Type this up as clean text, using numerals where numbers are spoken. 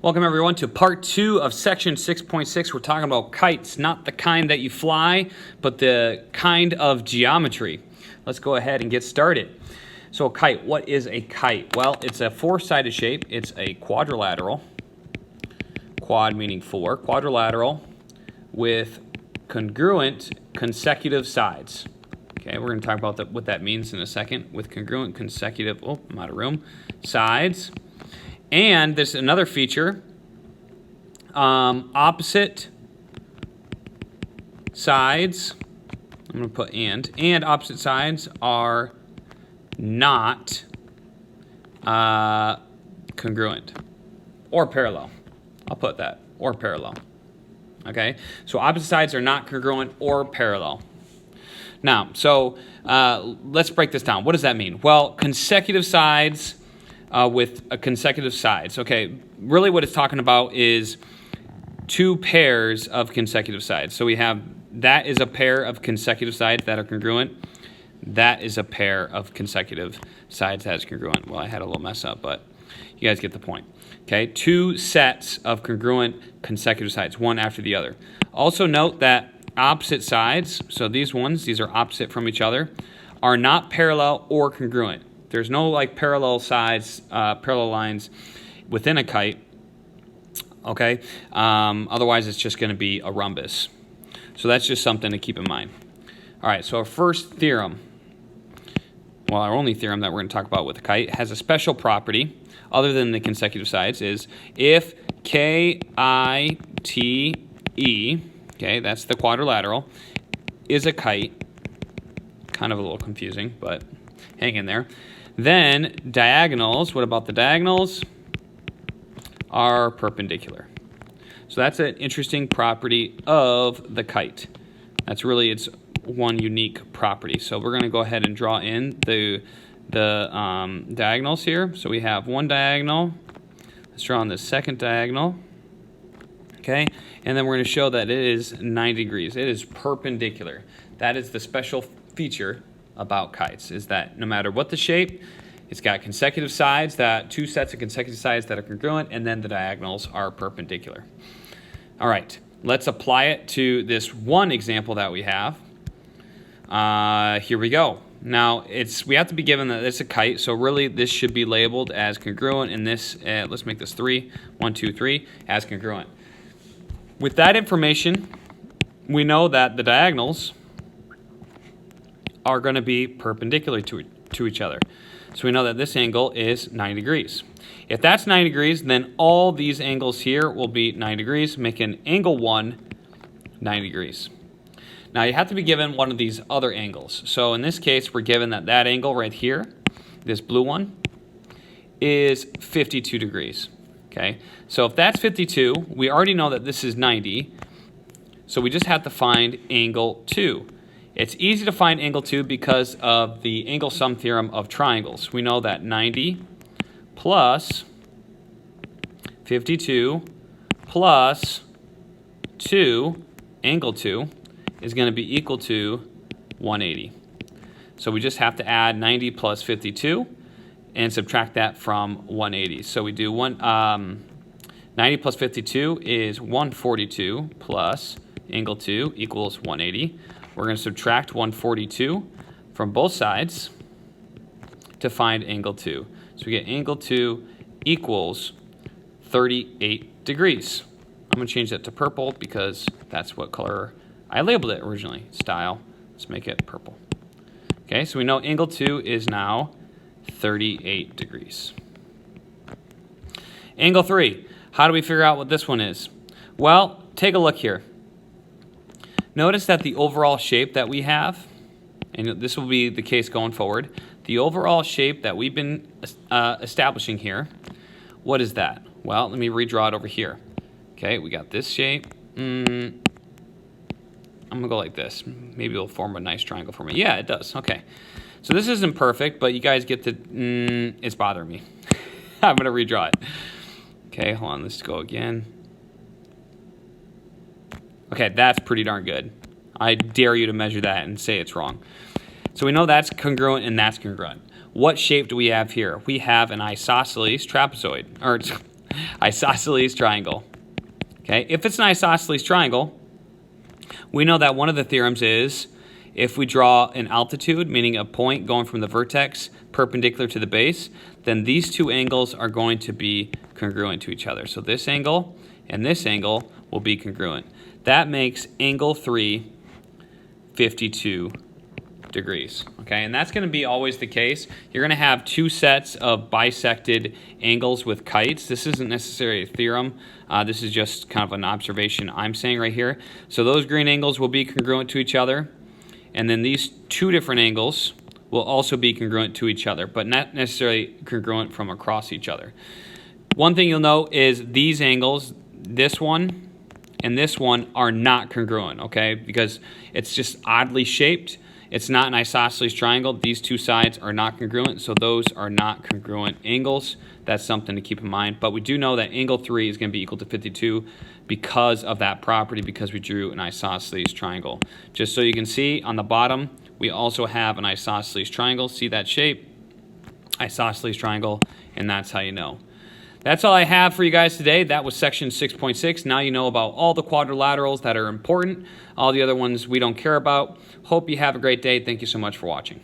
Welcome everyone to part 2 of section 6.6. We're talking about kites, not the kind that you fly, but the kind of geometry. Let's go ahead and get started. So a kite, what is a kite? Well, it's a four-sided shape. It's a quadrilateral, quad meaning four, quadrilateral with congruent consecutive sides. Okay, we're going to talk about what that means in a second, with congruent consecutive, I'm out of room, sides. And there's another feature, opposite sides, I'm going to put and opposite sides are not congruent or parallel. I'll put that, or parallel. Okay, so opposite sides are not congruent or parallel. Now, so let's break this down. What does that mean? Well, consecutive sides with consecutive sides. Okay, really what it's talking about is two pairs of consecutive sides. So we have, that is a pair of consecutive sides that are congruent. That is a pair of consecutive sides that is congruent. Well, I had a little mess up, but you guys get the point. Okay, two sets of congruent consecutive sides, one after the other. Also note that opposite sides, so these are opposite from each other, are not parallel or congruent. There's no like parallel sides, parallel lines within a kite, okay? Otherwise, it's just going to be a rhombus. So that's just something to keep in mind. All right, so our first theorem, well, our only theorem that we're going to talk about with the kite, has a special property other than the consecutive sides, is if Kite, okay, that's the quadrilateral, is a kite, kind of a little confusing, but hang in there. Then diagonals, what about the diagonals? Are perpendicular. So that's an interesting property of the kite. That's really its one unique property. So we're going to go ahead and draw in the diagonals here. So we have one diagonal. Let's draw on the second diagonal. Okay, and then we're going to show that it is 90 degrees. It is perpendicular. That is the special feature about kites, is that no matter what the shape, it's got consecutive sides, that two sets of consecutive sides that are congruent, and then the diagonals are perpendicular. All right, let's apply it to this one example that we have. Here we go. Now, we have to be given that it's a kite, so really this should be labeled as congruent, and this, let's make this 3, 1, 2, 3, as congruent. With that information, we know that the diagonals are going to be perpendicular to each other. So we know that this angle is 90 degrees. If that's 90 degrees, then all these angles here will be 90 degrees, making angle 1 90 degrees. Now you have to be given one of these other angles. So in this case, we're given that angle right here, this blue one, is 52 degrees. Okay, so if that's 52, we already know that this is 90, so we just have to find angle 2. It's easy to find angle 2 because of the angle sum theorem of triangles. We know that 90 plus 52 plus 2, angle 2, is going to be equal to 180. So we just have to add 90 plus 52 and subtract that from 180. So we do 90 plus 52 is 142 plus angle 2 equals 180. We're going to subtract 142 from both sides to find angle 2. So we get angle 2 equals 38 degrees. I'm going to change that to purple because that's what color I labeled it originally. Style. Let's make it purple. Okay, so we know angle 2 is now 38 degrees. Angle 3. How do we figure out what this one is? Well, take a look here. Notice that the overall shape that we have, and this will be the case going forward, the overall shape that we've been establishing here, what is that? Well, let me redraw it over here. Okay, we got this shape. I'm going to go like this. Maybe it'll form a nice triangle for me. Yeah, it does. Okay. So this isn't perfect, but you guys get the, it's bothering me. I'm going to redraw it. Okay, hold on. Let's go again. Okay, that's pretty darn good. I dare you to measure that and say it's wrong. So we know that's congruent and that's congruent. What shape do we have here? We have an isosceles trapezoid, or Isosceles triangle. Okay, if it's an isosceles triangle, we know that one of the theorems is if we draw an altitude, meaning a point going from the vertex perpendicular to the base, then these two angles are going to be congruent to each other. So this angle and this angle will be congruent. That makes angle 3 52 degrees. Okay, and that's going to be always the case. You're going to have two sets of bisected angles with kites. This isn't necessarily a theorem. This is just kind of an observation I'm saying right here. So those green angles will be congruent to each other. And then these two different angles will also be congruent to each other, but not necessarily congruent from across each other. One thing you'll note is these angles, this one and this one, are not congruent, okay? Because it's just oddly shaped. It's not an isosceles triangle. These two sides are not congruent, so those are not congruent angles. That's something to keep in mind. But we do know that angle 3 is going to be equal to 52 because of that property, because we drew an isosceles triangle. Just so you can see, on the bottom, we also have an isosceles triangle. See that shape? Isosceles triangle, and that's how you know. That's all I have for you guys today. That was section 6.6. Now you know about all the quadrilaterals that are important. All the other ones we don't care about. Hope you have a great day. Thank you so much for watching.